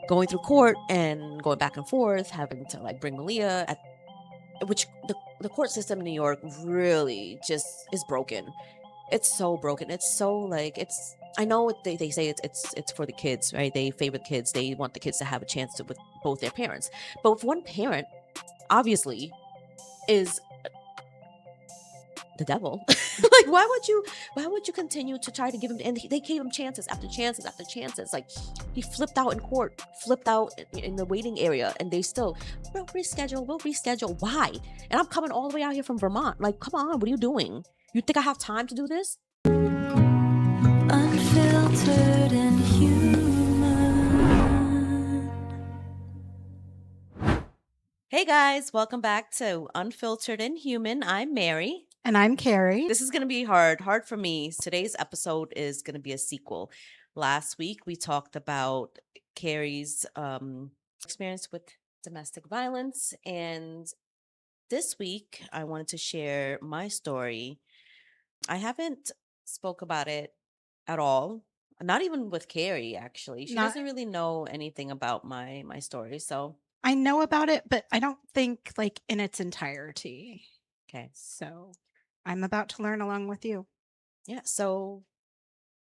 going through court and going back and forth, having to like bring Malia at which the court system in New York really just is broken. It's so broken. It's so like it's I know they say it's for the kids, right? They favor the kids. They want the kids to have a chance to with both their parents. But if one parent obviously is the devil, like why would you continue to try to give him and they gave him chances after chances after chances. Like he flipped out in court, flipped out in the waiting area, and they still we'll reschedule. Why? And I'm coming all the way out here from Vermont. Like, come on, what are you doing? You think I have time to do this? Unfiltered and human. Hey guys, welcome back to Unfiltered and Human. I'm Mary. And I'm Kari. This is going to be hard for me. Today's episode is going to be a sequel. Last week we talked about Kari's experience with domestic violence, and this week I wanted to share my story. I haven't spoke about it at all. Not even with Kari, actually. She Not- doesn't really know anything about my story. So, I know about it, but I don't think like in its entirety. okay. So I'm about to learn along with you. Yeah, so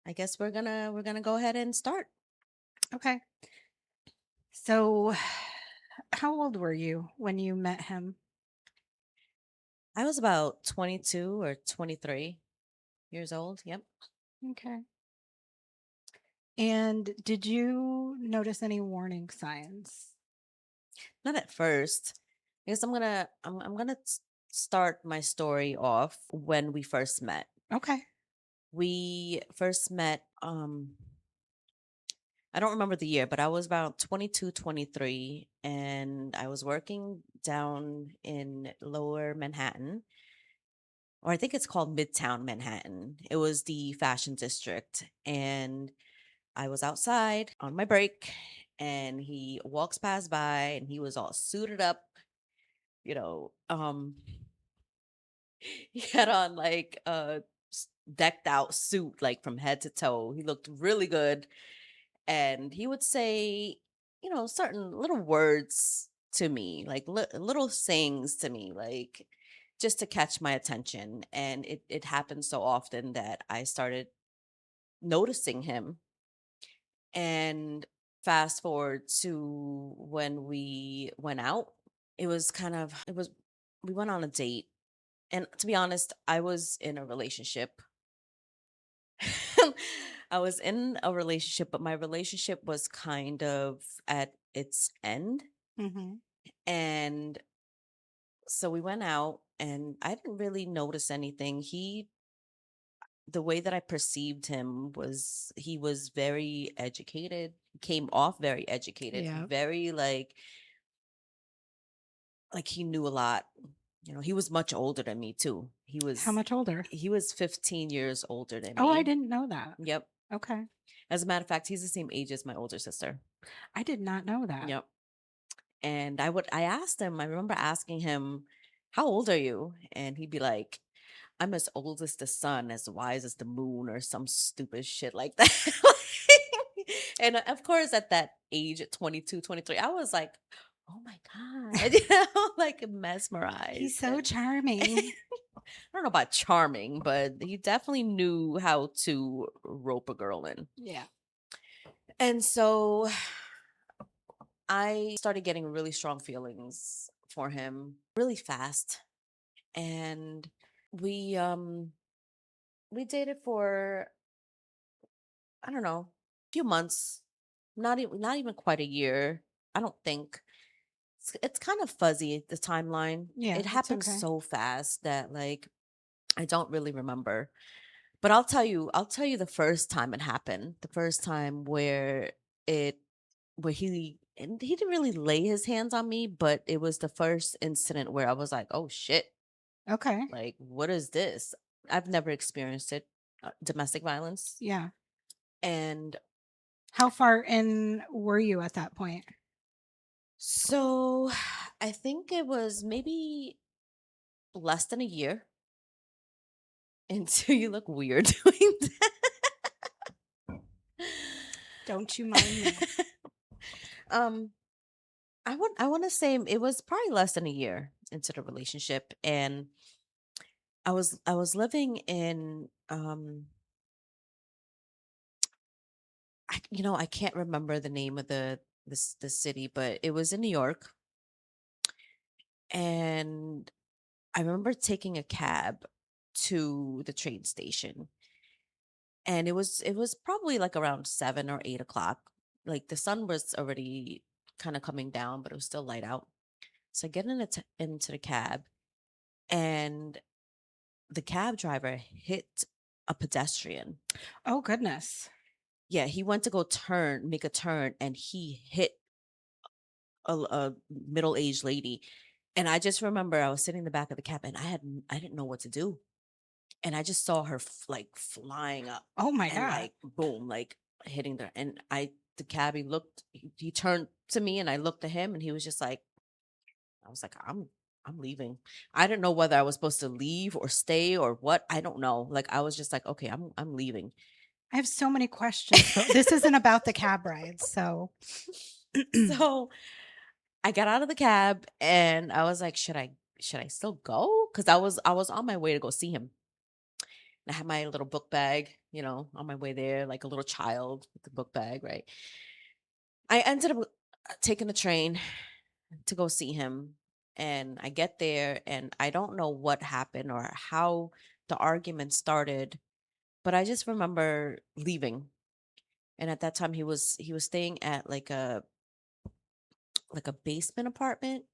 I guess we're gonna go ahead and start. Okay. So how old were you when you met him? I was about 22 or 23 years old. Yep. Okay. And did you notice any warning signs? Not at first. I guess I'm gonna start my story off when we first met. Okay. We first met I don't remember the year, but I was about 22, 23, and I was working down in lower Manhattan, or I think it's called Midtown Manhattan. It was the fashion district. And I was outside on my break, and he walks past by, and he was all suited up, you know. He had on like a decked out suit, like from head to toe. He looked really good. And he would say, certain little words to me, like little sayings to me, like just to catch my attention. And it happened so often that I started noticing him. And fast forward to when we went out, we went on a date. And to be honest, I was in a relationship. I was in a relationship, but my relationship was kind of at its end. Mm-hmm. And so we went out, and I didn't really notice anything. The way that I perceived him was he was very educated, came off very educated, Yeah. very like he knew a lot. He was much older than me too. How much older? He was 15 years older than Oh, me. I didn't know that. Yep. Okay. As a matter of fact, he's the same age as my older sister. I did not know that. Yep. And I asked him, I remember asking him, "How old are you?" And he'd be like, "I'm as old as the sun, as wise as the moon," or some stupid shit like that. And of course, at that age, at 22, 23, I was like, "Oh my God," like mesmerized. He's so And charming. I don't know about charming, but he definitely knew how to rope a girl in. Yeah. And so I started getting really strong feelings for him really fast. And we we dated for, I don't know, a few months, not even quite a year. I don't think. It's kind of fuzzy, the timeline. Yeah, It it's happened okay. so fast that like I don't really remember. But I'll tell you the first time it happened. The first time it where he didn't really lay his hands on me, but it was the first incident where I was like, "Oh shit. Okay. Like what is this?" I've never experienced it, domestic violence. Yeah. And How far in were you at that point? so I think it was maybe less than a year until you look weird doing that. Don't you mind me? Um, I want to say it was probably less than a year into the relationship, and I was living in I can't remember the name of the city, but it was in New York, and I remember taking a cab to the train station, and it was probably like around 7 or 8 o'clock. Like the sun was already kind of coming down, but it was still light out. So I get into the cab, and the cab driver hit a pedestrian. Oh, goodness. Yeah, he went to make a turn, and he hit a middle-aged lady. And I just remember I was sitting in the back of the cab, and I didn't know what to do. And I just saw her like flying up Oh my and God. like boom, like hitting the and I the cabbie looked he turned to me, and I looked at him, and he was just like, I was like, I'm leaving. I didn't know whether I was supposed to leave or stay or what. I don't know. Like I was just like, okay, I'm leaving. I have so many questions, but this isn't about the cab rides. So, So I got out of the cab, and I was like, should I still go? Because I was on my way to go see him. And I had my little book bag, on my way there, like a little child with the book bag, right? I ended up taking the train to go see him. And I get there, and I don't know what happened or how the argument started, but I just remember leaving. And at that time he was staying at like a basement apartment.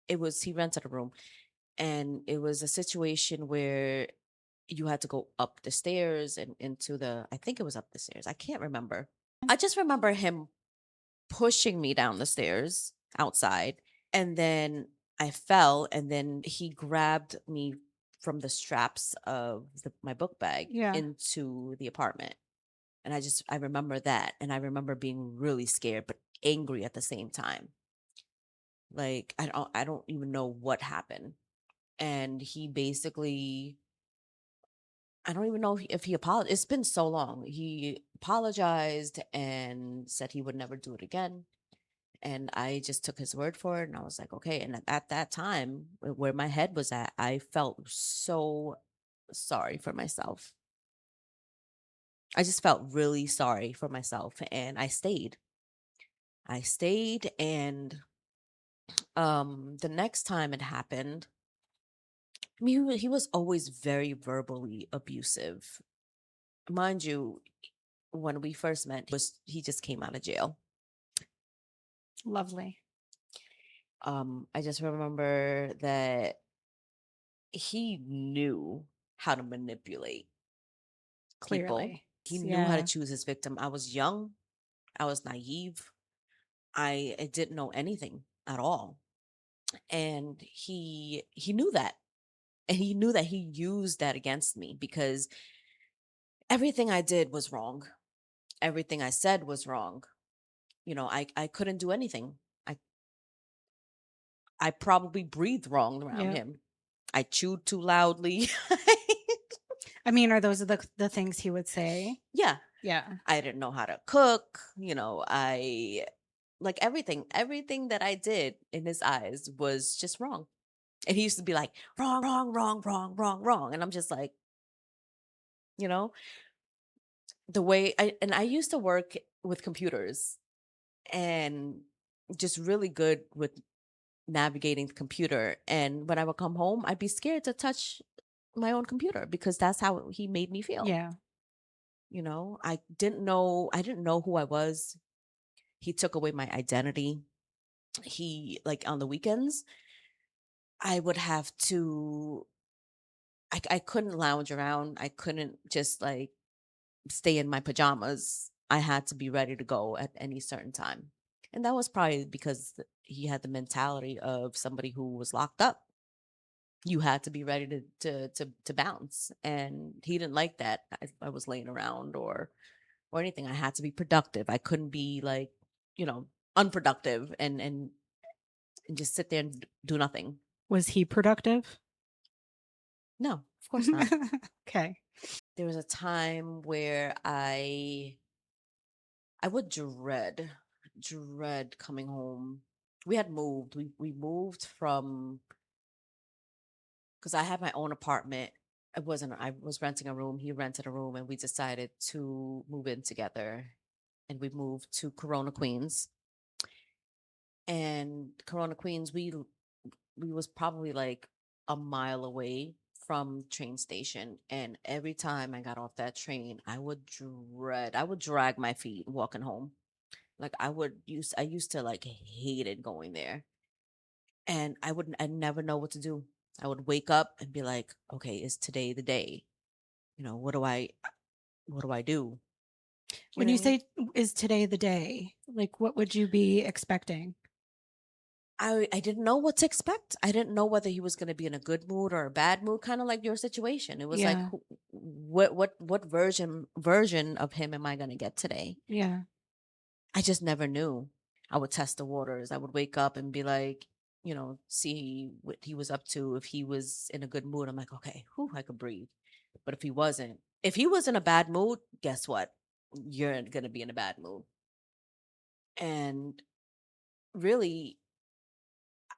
He rented a room, and it was a situation where you had to go up the stairs and into I think it was up the stairs. I can't remember. I just remember him pushing me down the stairs outside, and then I fell, and then he grabbed me from the straps of my book bag yeah. into the apartment. And I remember that, and I remember being really scared but angry at the same time. Like I don't even know what happened. And he basically, I don't even know if he apologized. It's been so long. He apologized and said he would never do it again. And I just took his word for it. And I was like, okay. And at that time, where my head was at, I felt so sorry for myself. I just felt really sorry for myself. And I stayed. And the next time it happened, I mean, he was always very verbally abusive. Mind you, when we first met, he just came out of jail. Lovely. I just remember that he knew how to manipulate people. Clearly. He knew how to Yeah. choose his victim. I was young. I was naive. I didn't know anything at all, and he knew that, and he knew that he used that against me because everything I did was wrong. Everything I said was wrong. I couldn't do anything. I I probably breathed wrong around Yeah. him. I chewed too loudly. I mean, are those the things he would say? Yeah, Yeah. I didn't know how to cook. I like everything that I did in his eyes was just wrong. And he used to be like, wrong, wrong, wrong, wrong, wrong, wrong. And I'm just like, you know, I used to work with computers and just really good with navigating the computer. And when I would come home, I'd be scared to touch my own computer because that's how he made me feel. Yeah. I didn't know who I was. He took away my identity. He like on the weekends, I would have to I couldn't lounge around. I couldn't just like stay in my pajamas. I had to be ready to go at any certain time. And that was probably because he had the mentality of somebody who was locked up. You had to be ready to bounce, and he didn't like that. I was laying around or anything. I had to be productive. I couldn't be like, you know, unproductive and just sit there and do nothing. Was he productive? No, of course not. Okay. There was a time where I would dread dread coming home. We had moved. We moved from because I had my own apartment. It wasn't. I was renting a room. He rented a room, and we decided to move in together. And we moved to Corona, Queens. And Corona, Queens, we was probably like a mile away from train station. And every time I got off that train, I would drag my feet walking home. Like I used to like hate it going there. And I never know what to do. I would wake up and be like, okay, is today the day? What do I do? You When know you what I mean? say, "Is today the day?" Like, what would you be expecting? I didn't know what to expect. I didn't know whether he was going to be in a good mood or a bad mood, kind of like your situation. It was like, Yeah, what version of him am I going to get today? yeah. I just never knew. I would test the waters. I would wake up and be like, see what he was up to. If he was in a good mood, I'm like, okay, whew, I could breathe. But if he was in a bad mood, guess what? You're going to be in a bad mood. And really,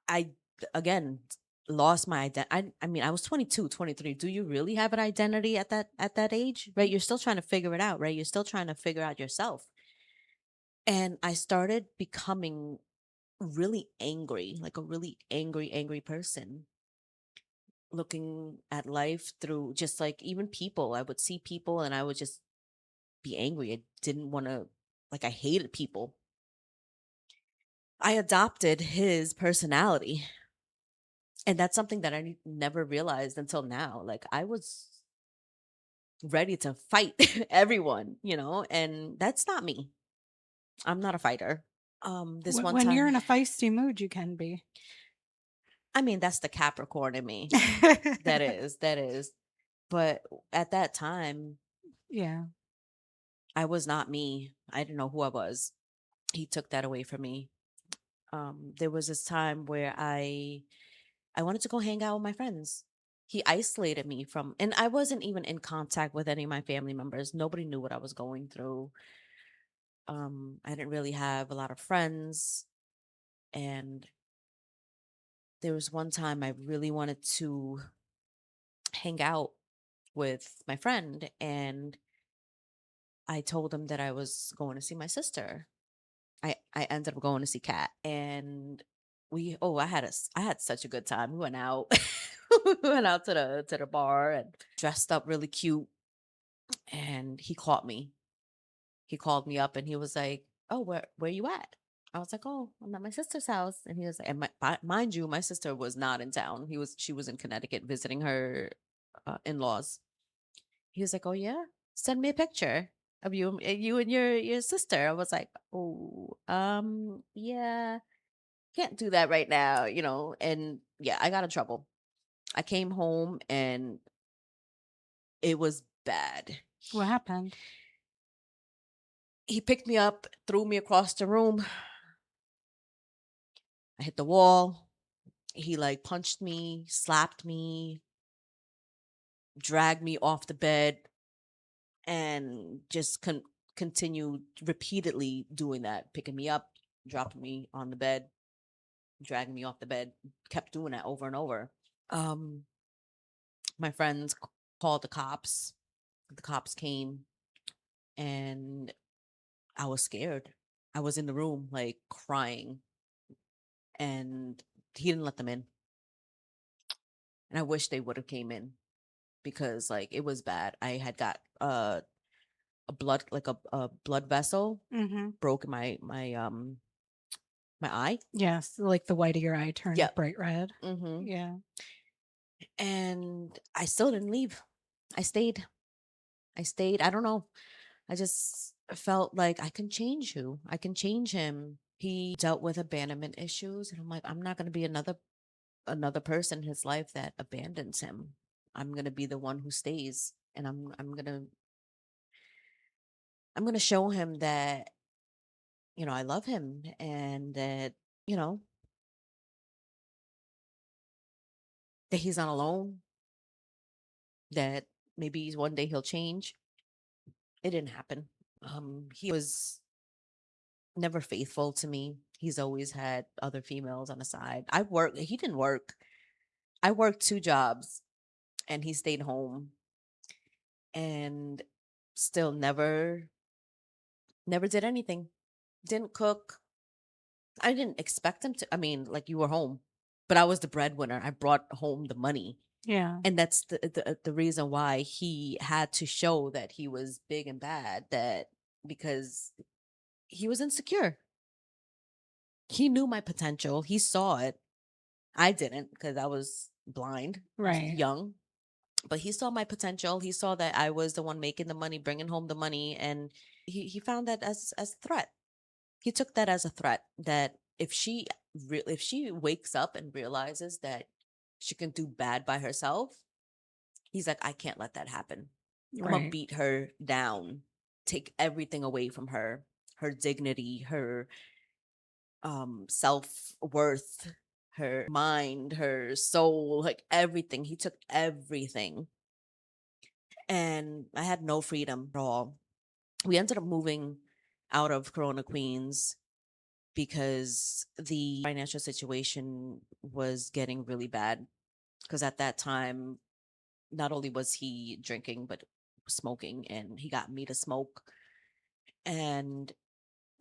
I again lost my identity. I mean, I was 22, 23. Do you really have an identity at that age? Right? You're still trying to figure it out, right? You're still trying to figure out yourself. And I started becoming really angry, like a really angry person, looking at life through just like even people. I would see people and I would just be angry. I didn't want to like I hated people. I adopted his personality. And that's something that never realized until now. Like I was ready to fight everyone, and that's not me. I'm not a fighter. This one When you're time, in a feisty mood, you can be. I mean, that's the Capricorn in me. That is. But at that time, Yeah. I was not me. I didn't know who I was. He took that away from me. There was this time where I wanted to go hang out with my friends. He isolated me from, and I wasn't even in contact with any of my family members. Nobody knew what I was going through. I didn't really have a lot of friends. And there was one time I really wanted to hang out with my friend. And I told him that I was going to see my sister. I ended up going to see Kat. And I had such a good time. We went out. We went out to the bar and dressed up really cute. And he caught me. He called me up and he was like, "Oh, where you at?" I was like, "Oh, I'm at my sister's house." And he was like, mind you, my sister was not in town. She was in Connecticut visiting her in-laws. He was like, "Oh yeah, send me a picture of you and your sister." I was like, "Oh, yeah, can't do that right now, And yeah, I got in trouble. I came home and it was bad. What happened? He picked me up, threw me across the room. I hit the wall. He like punched me, slapped me, dragged me off the bed, and just continued repeatedly doing that, picking me up, dropping me on the bed, dragging me off the bed, kept doing that over and over. Um, my friends called the cops. The cops came and I was scared. I was in the room like crying and he didn't let them in. And I wish they would have came in because like it was bad. I had got a blood vessel Hmm. broke in my eye. Yes, like the white of your eye turned Yep. bright red. Hmm. Yeah. And I still didn't leave. I stayed. I stayed. I don't know. I just felt like I can change you. I can change him. He dealt with abandonment issues, and I'm like, I'm not going to be another person in his life that abandons him. I'm going to be the one who stays, and I'm going to show him that I love him and that you know that he's not alone. That maybe one day he'll change. It didn't happen. He was. never faithful to me. He's always had other females on the side. He didn't work. I worked 2 jobs and he stayed home and still never did anything. Didn't cook. I didn't expect him to. I mean, like, you were home, but I was the breadwinner. I brought home the money. Yeah. And that's the reason why he had to show that he was big and bad, that because he was insecure. He knew my potential. He saw it. I didn't because I was blind, Right. young. But he saw my potential. He saw that I was the one making the money, bringing home the money, and he found that as a threat. He took that as a threat that if she wakes up and realizes that she can do bad by herself, he's like, I can't let that happen. I'm gonna Right. beat her down, take everything away from her, her dignity, her self-worth, her mind, her soul, like everything. He took everything. And I had no freedom at all. We ended up moving out of Corona Queens because the financial situation was getting really bad. Because at that time, not only was he drinking, but smoking, and he got me to smoke. And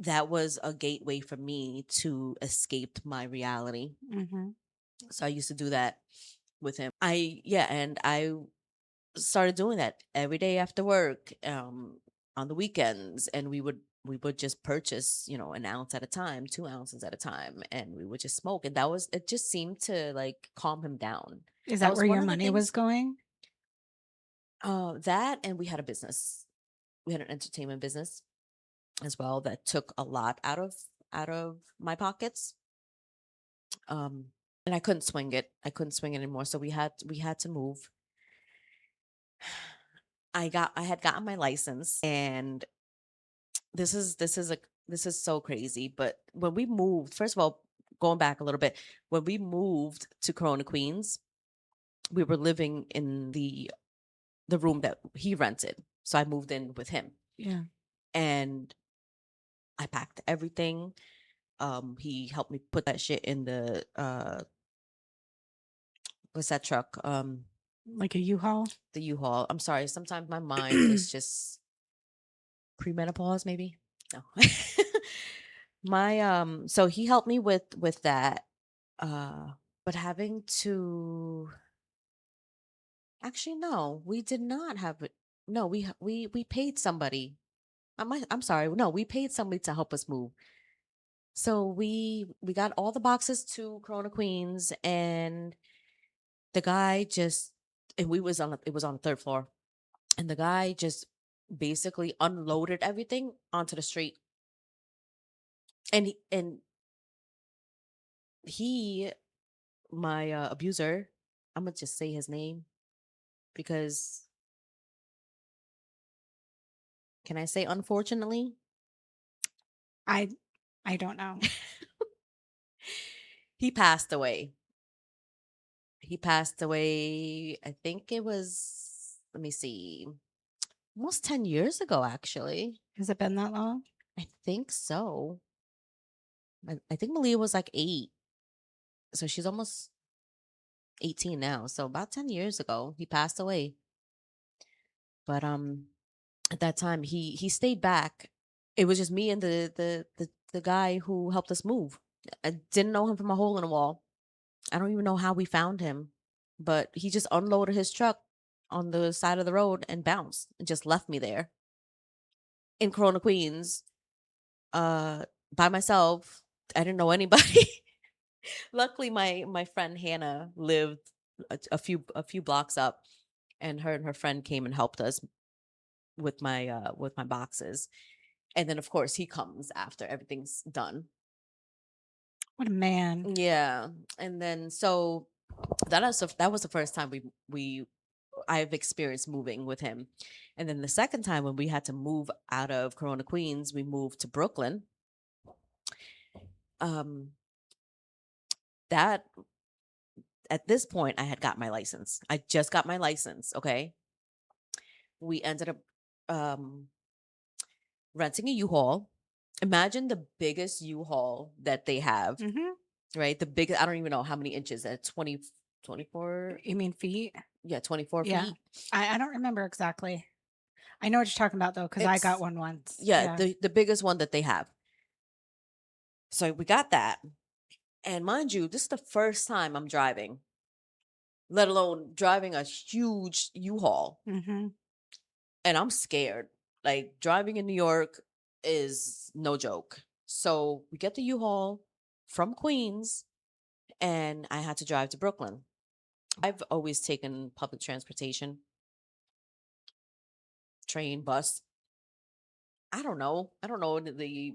that was a gateway for me to escape my reality. Mhm. So I used to do that with him. And I started doing that every day after work, on the weekends, and we would just purchase, an ounce at a time, 2 ounces at a time, and we would just smoke. And it just seemed to like calm him down. Is That that was where one your of the money was things. going? That, and we had a business. We had an entertainment business as well that took a lot out of my pockets. Um, and I couldn't swing it. I couldn't swing it anymore. So we had to move. I had gotten my license, and this is so crazy. But when we moved, first of all, going back a little bit, when we moved to Corona Queens, we were living in the room that he rented. So I moved in with him, Yeah. and I packed everything. He helped me put that shit in the what's that truck? Like a U-Haul? The U-Haul. I'm sorry. Sometimes my mind is just premenopause, maybe. No. So he helped me with that. Uh but having to actually, no, we did not have it. No, we paid somebody. I'm sorry. No, we paid somebody to help us move. So we got all the boxes to Corona Queens, and the guy just and we was on it was on the third floor, and the guy just basically unloaded everything onto the street. And he my abuser, I'm gonna just say his name because, can I say unfortunately? I I don't know. He passed away. He passed away, I think it was, let me see, almost 10 years ago, actually. Has it been that long? I think so. I think Malia was like 8. So she's almost 18 now. So about 10 years ago, he passed away. But at that time, he stayed back. It was just me and the guy who helped us move. I didn't know him from a hole in the wall. I don't even know how we found him, but he just unloaded his truck on the side of the road and bounced and just left me there in Corona, Queens, uh, by myself. I didn't know anybody. Luckily, my friend Hannah lived a few blocks up, and her friend came and helped us with my boxes. And then of course he comes after everything's done. What a man. Yeah. And then so that was the first time we I've experienced moving with him. And then the second time when we had to move out of Corona, Queens, we moved to Brooklyn. Um that At this point I had got my license. I just got my license, okay? We ended up um renting a U-Haul. Imagine the biggest U-Haul that they have, Mhm. right? The biggest, I don't even know how many inches, at 20, 24. You mean feet? Yeah, 24 Yeah. feet. I don't remember exactly. I know what you're talking about though, because I got It's, one once. yeah, Yeah. the biggest one that they have. So we got that. And mind you, this is the first time I'm driving, let alone driving a huge U-Haul. Mhm. And I'm scared. Like driving in New York is no joke. So we get the U-Haul from Queens and I had to drive to Brooklyn. I've always taken public transportation, train, bus. I don't know. I don't know the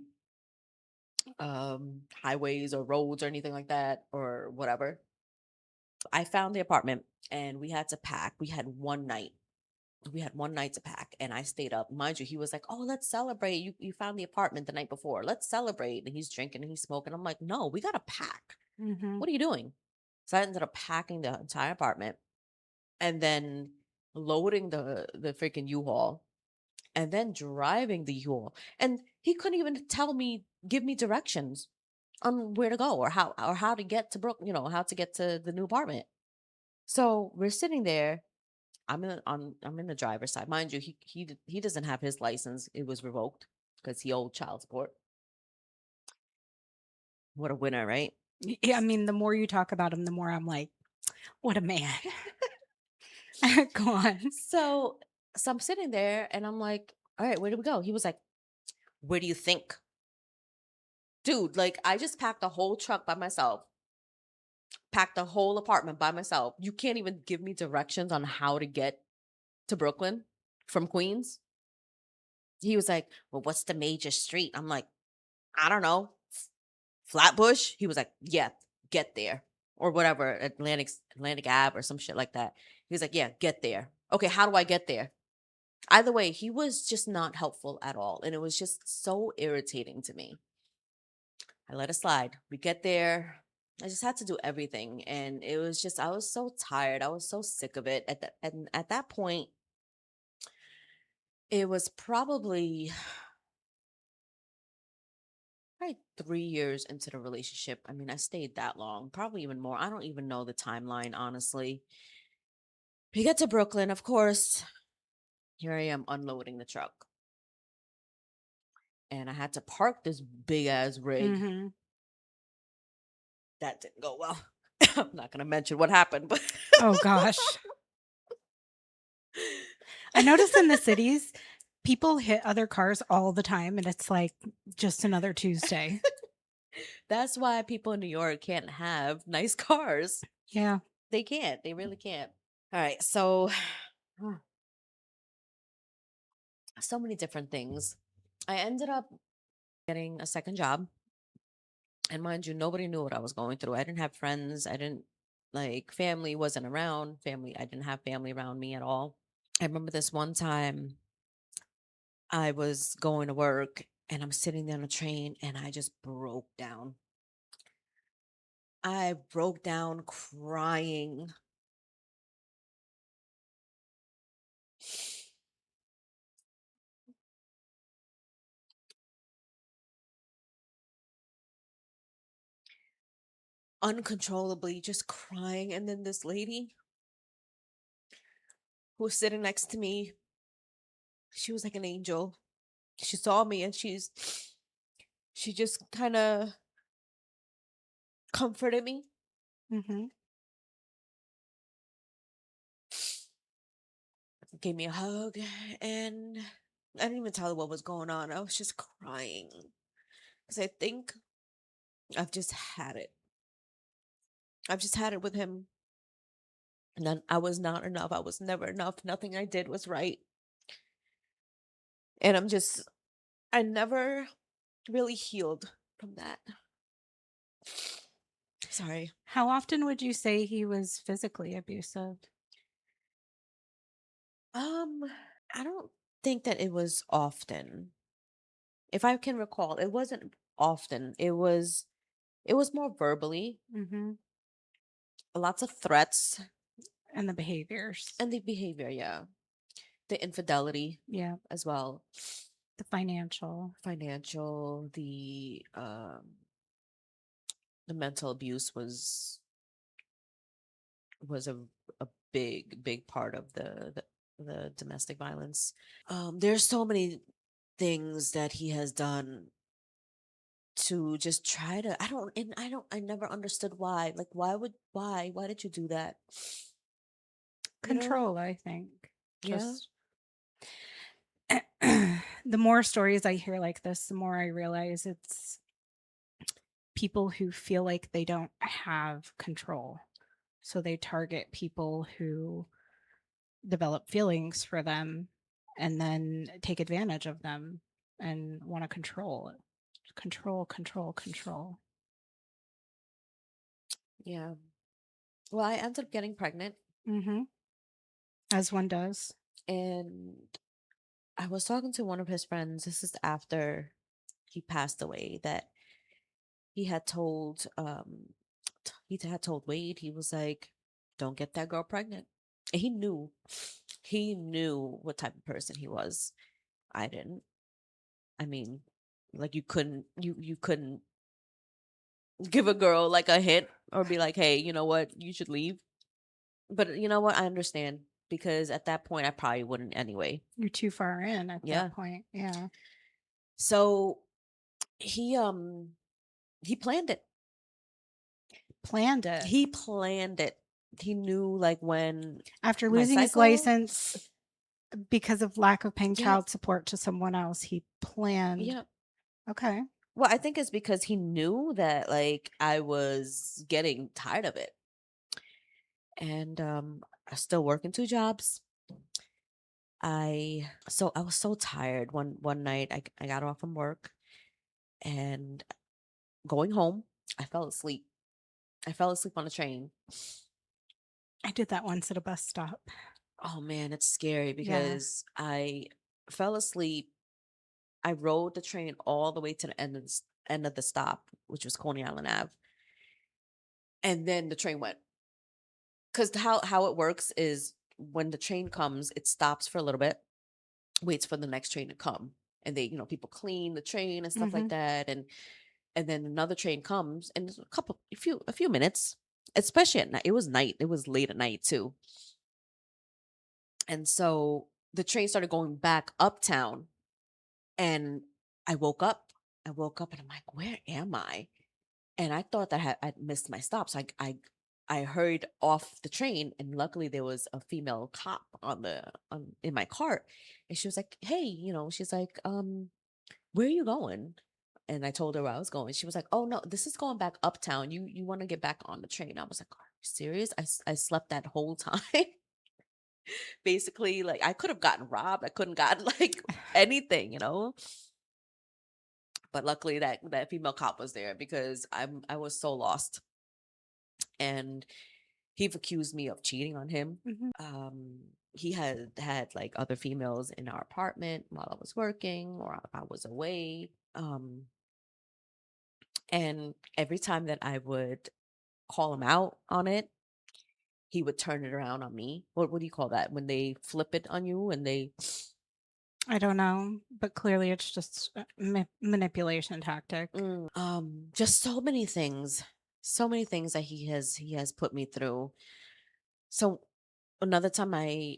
highways or roads or anything like that or whatever. I found the apartment and we had to pack. We had one night. We had one night to pack and I stayed up. Mind you, he was like, "Oh, let's celebrate. You found the apartment the night before. Let's celebrate." And he's drinking and he's smoking. I'm like, "No, we gotta pack. Mhm. What are you doing?" So I ended up packing the entire apartment and then loading the freaking U-Haul and then driving the U-Haul. And he couldn't even give me directions on where to go or how to get to how to get to the new apartment. So we're sitting there. I'm in the driver's side. Mind you, he doesn't have his license. It was revoked because he owed child support. What a winner, right? Yeah, I mean, the more you talk about him, the more I'm like, what a man. Go on. So so I'm sitting there and I'm like, all right, where do we go? He was like, where do you think? Dude, like I just packed the whole truck by myself, packed the whole apartment by myself. You can't even give me directions on how to get to Brooklyn from Queens. He was like, well, what's the major street? I'm like, I don't know. Flatbush? He was like, yeah, get there. Or whatever, Atlantic Ave or some shit like that. He was like, yeah, get there. Okay, how do I get there? Either way, he was just not helpful at all. And it was just so irritating to me. I let it slide. We get there. I just had to do everything. And it was just, I was so tired. I was so sick of it. And at that point, it was probably 3 years into the relationship. I mean, I stayed that long, probably even more. I don't even know the timeline, honestly. We get to Brooklyn, of course. Here I am unloading the truck. And I had to park this big ass rig. Mhm. That didn't go well. I'm not going to mention what happened, but Oh gosh. I notice in the cities, people hit other cars all the time, and it's like just another Tuesday. that's why people in New York can't have nice cars. Yeah. They can't. They really can't. All right. So, so many different things. I ended up getting a second job. And mind you, nobody knew what I was going through. I didn't have friends. I didn't like family wasn't around. I didn't have family around me at all. I remember this one time I was going to work and I'm sitting there on a train and I just broke down. I broke down crying. Uncontrollably just crying. And then this lady who was sitting next to me, she was like an angel. She saw me and she just kind of comforted me, Mhm. gave me a hug, and I didn't even tell her what was going on. I was just crying because I think I've just had it. I've just had it with him. And then I was not enough. I was never enough. Nothing I did was right. And I never really healed from that. Sorry. How often would you say he was physically abusive? Um, I don't think that it was often. If I can recall, it wasn't often. It was more verbally, Mhm. lots of threats And the behaviors. and the behavior, yeah. The infidelity Yeah. as well. The financial. financial, the mental abuse was a big part of the domestic violence. There's so many things that he has done to just try to I never understood why. Like why did you do that? You know? Control, I think. Yeah. Just the more stories I hear like this, the more I realize it's people who feel like they don't have control. So they target people who develop feelings for them and then take advantage of them and want to control it. Control, control, control. Yeah. Well, I ended up getting pregnant, Mhm. As one does. and I was talking to one of his friends. This is after he passed away, that he had told he had told Wade, he was like, don't get that girl pregnant. And he knew what type of person he was. I didn't. I mean, like you couldn't give a girl like a hint or be like, hey, you know what, you should leave. But you know what, I understand, because at that point I probably wouldn't anyway. You're too far in at Yeah. that point. Yeah. So he planned it. Planned it. He planned it. He knew like when After my losing his cycle. license because of lack of paying Yeah. child support to someone else, he planned. Yeah. Okay. Well, I think it's because he knew that like I was getting tired of it. And I was still working two jobs. I was so tired. One night I got off from work, and going home, I fell asleep. I fell asleep on the train. I did that once at a bus stop. Oh man, it's scary Yeah. because I fell asleep. I rode the train all the way to the end of the stop, which was Coney Island Ave, and then the train went. Because how it works is when the train comes, it stops for a little bit, waits for the next train to come, and they, people clean the train and stuff like Mhm. that, and then another train comes, and it's a few minutes, especially at night. It was night. It was late at night too, and so the train started going back uptown, and I woke up. I woke up and I'm like, where am I? And I thought that I'd missed my stop. So I hurried off the train, and luckily there was a female cop in my cart, and she was like, "Hey, she's like, where are you going?" And I told her where I was going. She was like, "Oh no, this is going back uptown. You want to get back on the train?" I was like, "Are you serious? I slept that whole time." Basically, like I could have gotten robbed. I couldn't gotten like anything. But luckily that female cop was there because I was so lost, and he've accused me of cheating on him. Mhm. Um, he had like other females in our apartment while I was working or I was away. And every time that I would call him out on it, he would turn it around on me. What do you call that? When they flip it on you and they I don't know, but clearly it's just a manipulation tactic. just so many things. So many things that he has put me through. So another time I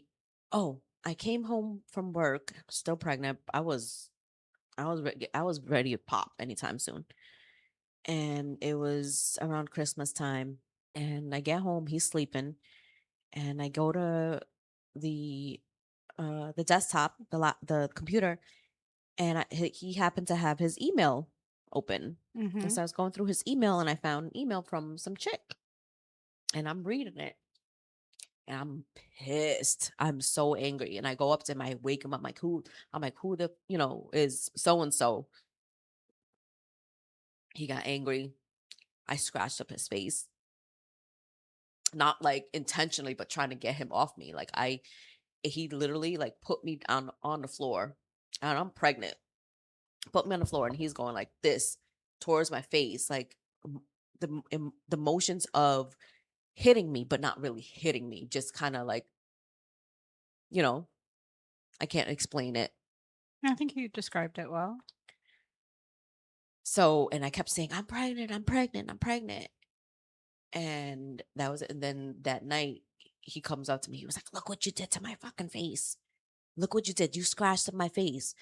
came home from work, still pregnant. I was ready to pop anytime soon. And it was around Christmas time, and I get home, he's sleeping, and I go to the the desktop, the computer, and he happened to have his email open. And Mhm. so I was going through his email, and I found an email from some chick, and I'm reading it, and I'm pissed. I'm so angry. And I go up to him, I wake him up, like, who the, is so and so. He got angry. I scratched up his face, not like intentionally, but trying to get him off me. Like he literally like put me down on the floor, and I'm pregnant. Put me on the floor, and he's going like this towards my face, like the motions of hitting me, but not really hitting me, just kind of like, you know, I can't explain it. I think you described it well. So, and I kept saying, I'm pregnant, I'm pregnant, I'm pregnant. And that was, and then that night he comes up to me. He was like, look what you did to my fucking face. Look what you did. You scratched up my face.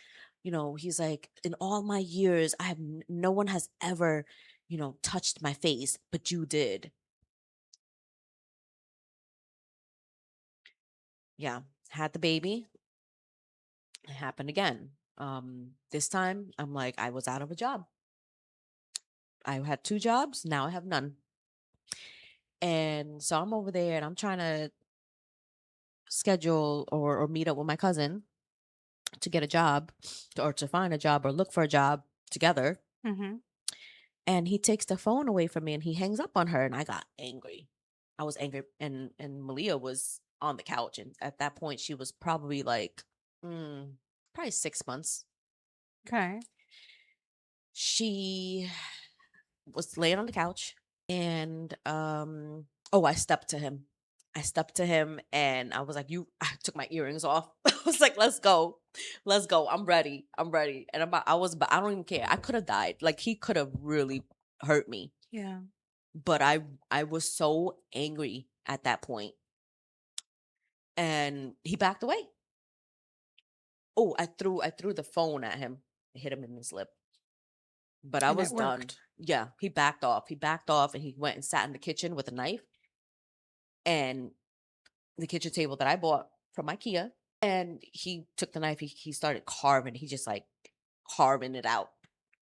He's like, in all my years, no one has ever, touched my face, but you did. Yeah. Had the baby. It happened again. This time I'm like, I was out of a job. I had two jobs. Now I have none. And so I'm over there and I'm trying to schedule or meet up with my cousin to get a job or to find a job or look for a job together. Hmm. And he takes the phone away from me and he hangs up on her. And I got angry. I was angry. And Malia was on the couch. And at that point, she was probably like, mm, probably 6 months. Okay. She was laying on the couch and oh, I stepped to him. I stepped to him and I was like, you I took my earrings off. I was like, let's go. Let's go. I'm ready. I'm ready. And but I don't even care. I could have died. Like he could have really hurt me. Yeah. But I was so angry at that point. And he backed away. Oh, I threw the phone at him. I hit him in his lip. But I And it was done. worked. Yeah, he backed off. He backed off and he went and sat in the kitchen with a knife and the kitchen table that I bought from IKEA. And he took the knife, he started carving, he just like carving it out.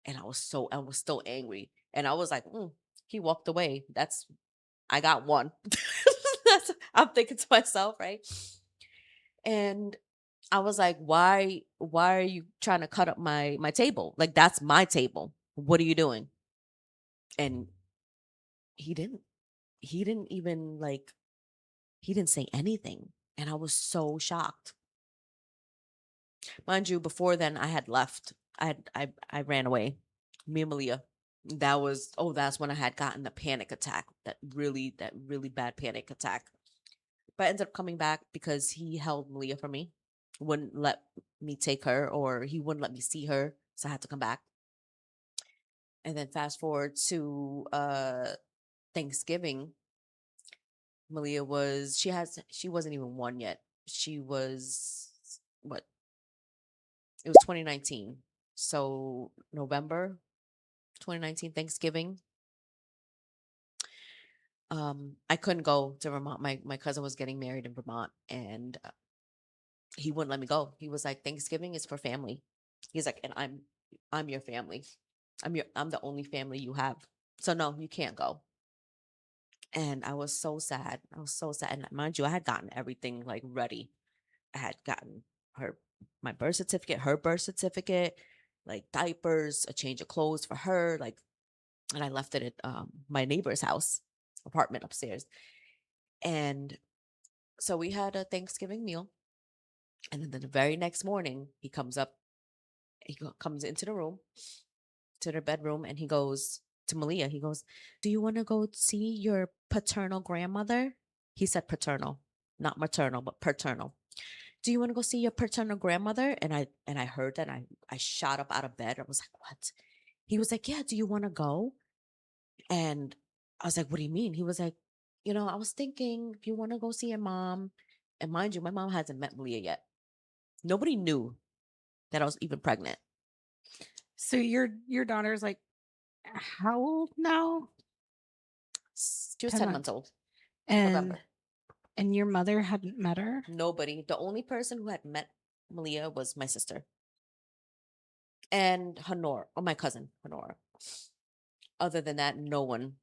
And I was still angry. And I was like, he walked away. I got one. I'm thinking to myself, right? And I was like, why are you trying to cut up my table? Like that's my table. What are you doing? And he didn't. He didn't even like he didn't say anything. And I was so shocked. Mind you, before then I had left. I ran away. Me and Malia. That's when I had gotten the panic attack. That really bad panic attack. But I ended up coming back because he held Malia for me. Wouldn't let me take her or he wouldn't let me see her. So I had to come back. And then fast forward to Thanksgiving, she wasn't even one yet. She was what it was 2019. So November 2019 Thanksgiving. I couldn't go to Vermont. My cousin was getting married in Vermont and he wouldn't let me go. He was like, Thanksgiving is for family. He's like, and I'm your family. I'm the only family you have. So no, you can't go. And I was so sad. I was so sad. And mind you, I had gotten everything like ready. I had gotten her my birth certificate, her birth certificate, like diapers, a change of clothes for her, like, and I left it at my neighbor's house, apartment upstairs. And so we had a Thanksgiving meal, and then the very next morning he comes up, comes into the room, to their bedroom, and he goes to Malia. He goes, "Do you want to go see your paternal grandmother?" He said paternal, not maternal, but paternal. Do you want to go see your paternal grandmother? And I heard that I shot up out of bed. I was like, what? He was like, yeah, do you want to go? And I was like, what do you mean? He was like, I was thinking if you want to go see your mom, and mind you, my mom hasn't met Malia yet. Nobody knew that I was even pregnant. So your daughter's like how old now? She was 10 10 months. months old. And November. your mother hadn't met her? Nobody. The only person who had met Malia was my sister and Honora, or my cousin Honora. Other than that, no one.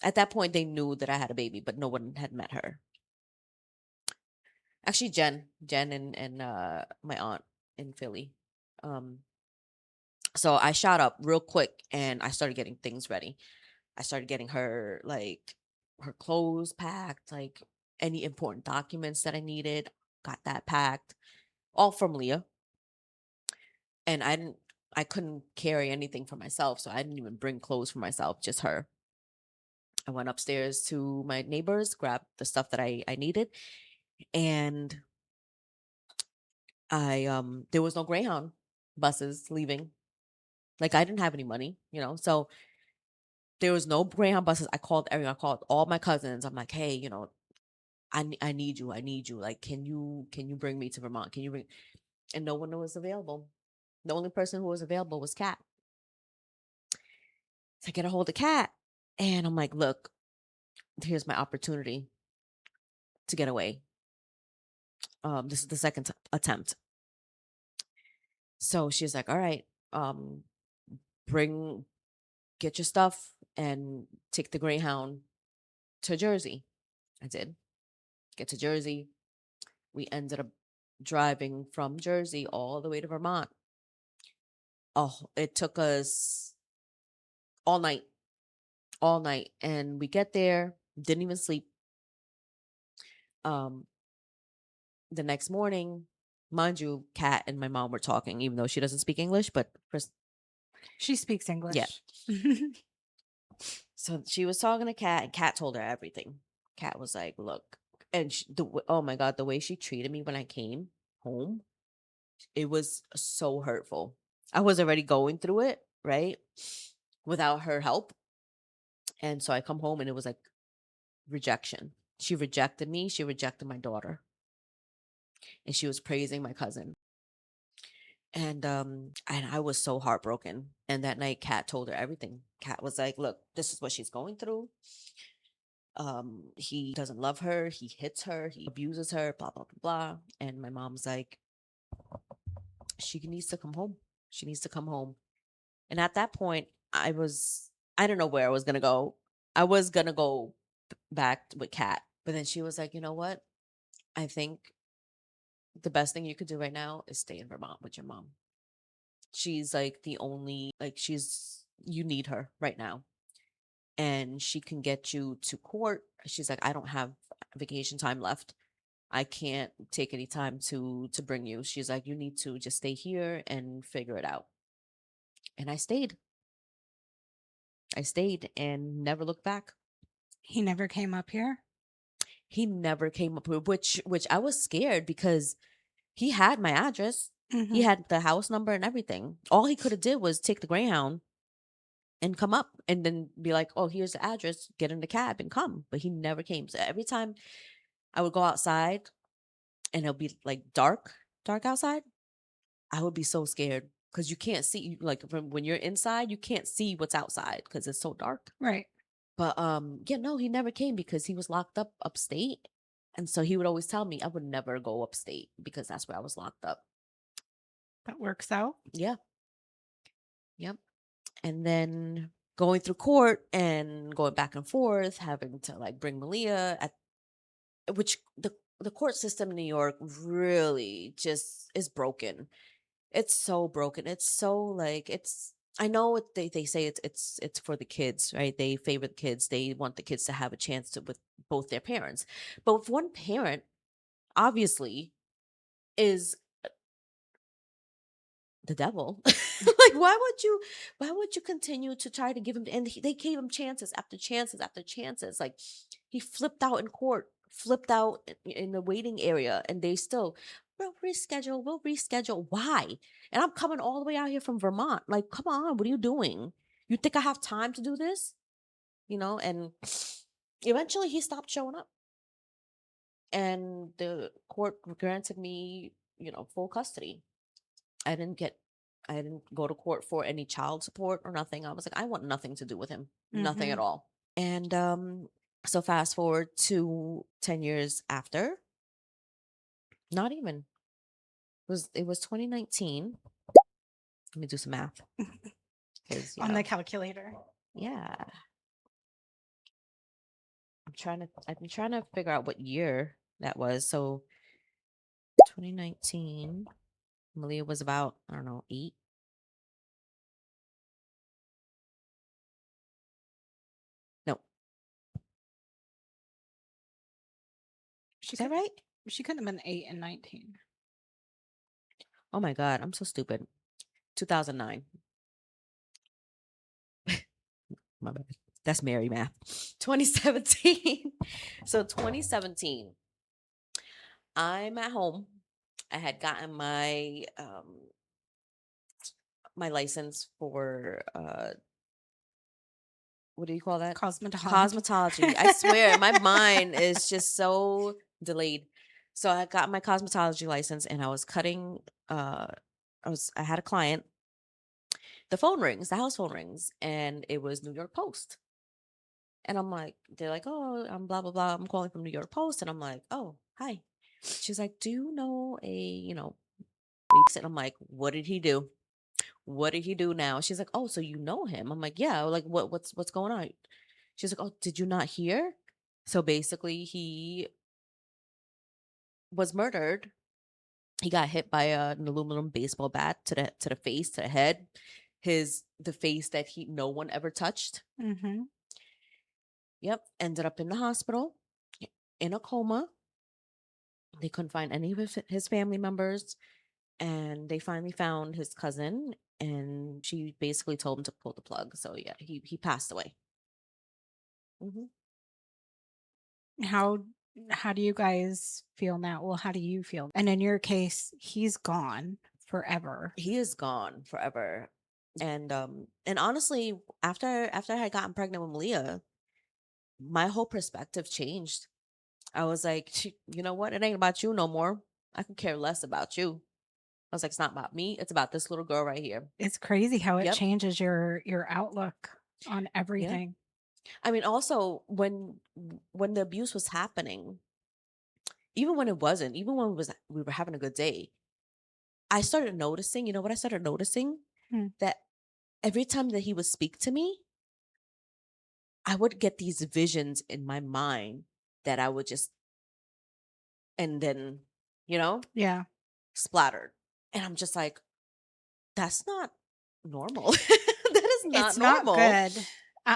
At that point, they knew that I had a baby, but no one had met her. Actually, Jen, and my aunt in Philly. Um, so I shot up real quick and I started getting things ready. I started getting her like her clothes packed, like any important documents that I needed. Got that packed, all from Leah. And I couldn't carry anything for myself, so I didn't even bring clothes for myself, just her. I went upstairs to my neighbors, grabbed the stuff that I needed, and I there was no Greyhound. buses leaving. Like I didn't have any money, so there was no Greyhound buses. I called everyone. I called all my cousins. I'm like, hey, I need you. I need you. Like, can you bring me to Vermont? Can you bring? And no one was available. The only person who was available was Kat. So I get a hold of Kat, and I'm like, look, here's my opportunity to get away. This is the second attempt. So she's like, all right, um, bring get your stuff and take the Greyhound to Jersey. I did get to Jersey. We ended up driving from Jersey all the way to Vermont. Oh, it took us all night, all night. And we get there, didn't even sleep. Um, the next morning, mind you, Kat and my mom were talking, even though she doesn't speak English, but She speaks yeah. English. So she was talking to Kat, and Kat told her everything. Kat was like, look, and oh my God, the way she treated me when I came home, it was so hurtful. I was already going through it, right? Without her help. And so I come home and it was like rejection. She rejected me. She rejected my daughter. And she was praising my cousin. And I was so heartbroken. And that night Kat told her everything. Kat was like, look, this is what she's going through. He doesn't love her, he hits her, he abuses her, blah blah blah blah. And my mom's like, she needs to come home. She needs to come home. And at that point, I don't know where I was gonna go. I was gonna go back with Kat, but then she was like, you know what? I think the best thing you could do right now is stay in Vermont with your mom. She's like the only, like, you need her right now. And she can get you to court. She's like, I don't have vacation time left. I can't take any time to bring you. She's like, you need to just stay here and figure it out. And I stayed. I stayed and never looked back. He never came up here. He never came up with, which I was scared because he had my address. He Hmm. had the house number and everything. All he could have did was take the Greyhound and come up and then be like, "Oh, here's the address. Get in the cab and come." But he never came. So every time I would go outside and it'll be like dark, dark outside, I would be so scared because you can't see, like, when you're inside, you can't see what's outside because it's so dark. Right. But yeah, no, he never came because he was locked up upstate. And so he would always tell me I would never go upstate because that's where I was locked up. That works out. Yeah. Yep. And then going through court and going back and forth, having to like bring Malia at which the court system in New York really just is broken. It's so broken. It's so like I know they say it's for the kids, right? They favor the kids. They want the kids to have a chance to with both their parents. But if one parent obviously is the devil, like why would you continue to try to give him, and they gave him chances after chances after chances. Like he flipped out in court, flipped out in the waiting area, and they still, we'll reschedule. Why? And I'm coming all the way out here from Vermont. Like, come on, what are you doing? You think I have time to do this? And eventually he stopped showing up, and the court granted me, full custody. I didn't get I didn't go to court for any child support or nothing. I was like, I want nothing to do with him. Nothing Hmm. at all. And so fast forward to 10 years after, not even. It was 2019. Let me do some math because, On the calculator. yeah, I'm trying to figure out what year that was. So 2019, Malia was about, I don't know, 8. No, She is that could right? she couldn't have been 8 and 19. Oh my God, I'm so stupid. 2009. My bad. That's Mary math. 2017. So 2017, I'm at home. I had gotten my my license for what do you call that? Cosmetology. Cosmetology. I swear, my mind is just so delayed. So I got my cosmetology license and I was cutting I had a client. The phone rings, the house phone rings, and it was New York Post. And I'm like, they're like, oh, I'm blah blah blah. I'm calling from New York Post. And I'm like, oh, hi. She's like, do you know and I'm like, what did he do? What did he do now? She's like, oh, so you know him. I'm like, yeah, like what's going on? She's like, oh, did you not hear? So basically he was murdered. He got hit by an aluminum baseball bat to the face, to the head. The face that he no one ever touched. Hmm. Yep. Ended up in the hospital in a coma. They couldn't find any of his family members. And they finally found his cousin. And she basically told him to pull the plug. So yeah, he passed away. Hmm. How how do you guys feel now? Well, how do you feel? And in your case, he's gone forever. He is gone forever. And honestly, after I had gotten pregnant with Malia, my whole perspective changed. I was like, you know what? It ain't about you no more. I could care less about you. I was like, it's not about me. It's about this little girl right here. It's crazy how it Yep. changes your outlook on Yep. everything. I mean, also when the abuse was happening, even when it wasn't, even when we were having a good day, I started noticing. You know what I started noticing? Hmm. That every time that he would speak to me, I would get these visions in my mind that I would just and then, you know, Yeah. splattered. And I'm just like, that's not normal. That is not It's not normal. good.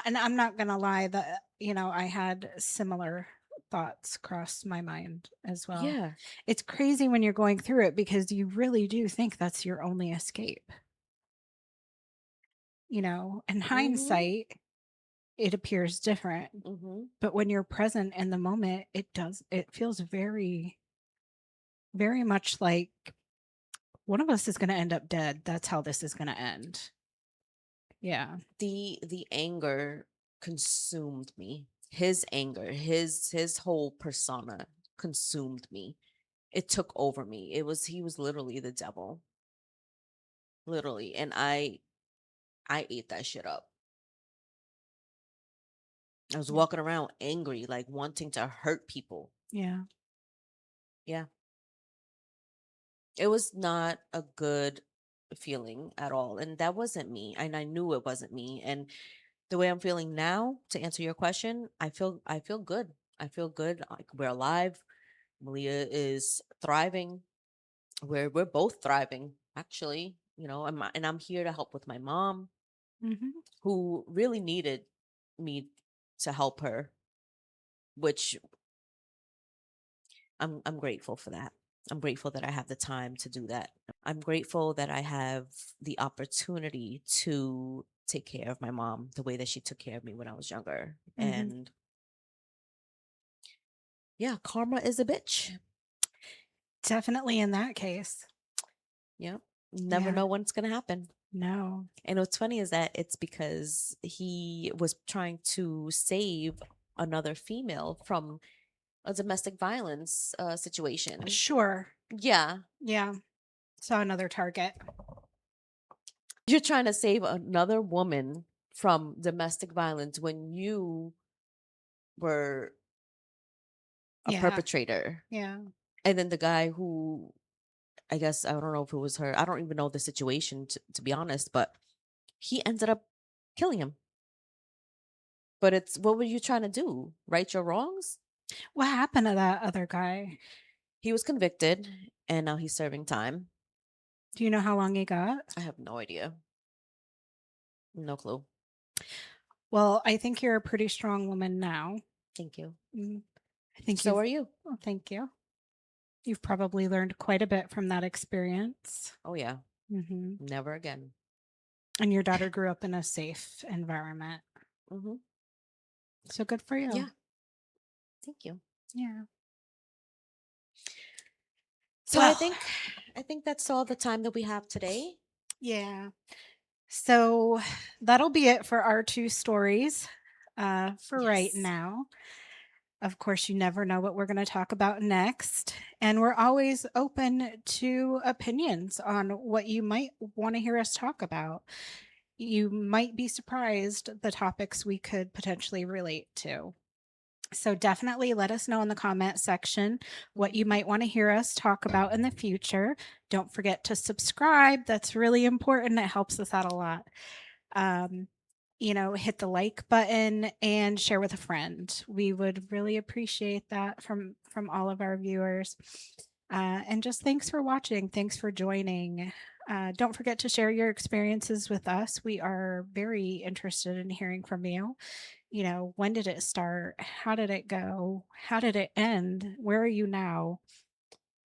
And I'm not gonna lie that, I had similar thoughts cross my mind as well. Yeah. It's crazy when you're going through it because you really do think that's your only escape. In Mhm. hindsight, it appears different, Mhm. but when you're present in the moment, it feels very, very much like one of us is going to end up dead. That's how this is going to end. Yeah. The anger consumed me. His anger, his whole persona consumed me. It took over me. He was literally the devil. Literally. And I ate that shit up. I was Yeah. walking around angry, like wanting to hurt people. Yeah. Yeah. It was not a good feeling at all. And that wasn't me. And I knew it wasn't me. And the way I'm feeling now, to answer your question, I feel good. I feel good. Like we're alive. Malia is thriving. We're both thriving, actually. And I'm here to help with my mom, Hmm. who really needed me to help her, which I'm grateful for that. I'm grateful that I have the time to do that. I'm grateful that I have the opportunity to take care of my mom the way that she took care of me when I was younger. Hmm. And yeah, karma is a bitch. Definitely in that case. Yep. Never Yeah. know when it's going to happen. No. And what's funny is that it's because he was trying to save another female from a domestic violence situation. Sure. Yeah. Yeah. Saw another target. You're trying to save another woman from domestic violence when you were a Yeah. perpetrator. Yeah. And then the guy who, I guess, I don't know if it was her, I don't even know the situation to be honest, but he ended up killing him. But what were you trying to do? Right your wrongs? What happened to that other guy? He was convicted and now he's serving time. Do you know how long he got? I have no idea. No clue. Well, I think you're a pretty strong woman now. Thank you. Mm, I think So you've are you. Oh, thank you. You've probably learned quite a bit from that experience. Oh, yeah. Mhm. Never again. And your daughter grew up in a safe environment. Hmm. So good for you. Yeah. Thank you. Yeah. So I Well, think I think that's all the time that we have today. Yeah. So that'll be it for our two stories for right Yes. now. Of course, you never know what we're going to talk about next. And we're always open to opinions on what you might want to hear us talk about. You might be surprised the topics we could potentially relate to. So definitely let us know in the comment section what you Mhm. might want to hear us talk about in the future. Don't forget to subscribe. That's really important. It helps us out a lot. Um, hit the like button and share with a friend. We would really appreciate that from all of our viewers. And just thanks for watching. Thanks for joining. Don't forget to share your experiences with us. We are very interested in hearing from you. When did it start? How did it go? How did it end? Where are you now?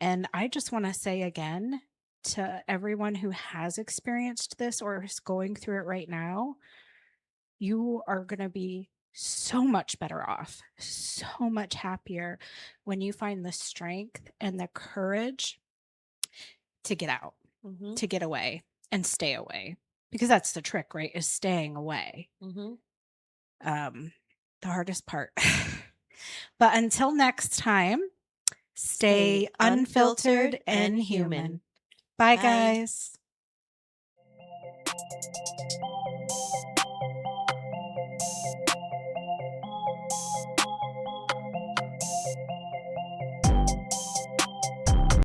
And I just want to say again to everyone who has experienced this or is going through it right now, you are going to be so much better off, so much happier when you find the strength and the courage to get out, Mhm. to get away and stay away. Because that's the trick, right? Is staying away. Mhm. Um, the hardest part. But until next time, Stay stay unfiltered unfiltered and and human. human. Bye, Bye. guys.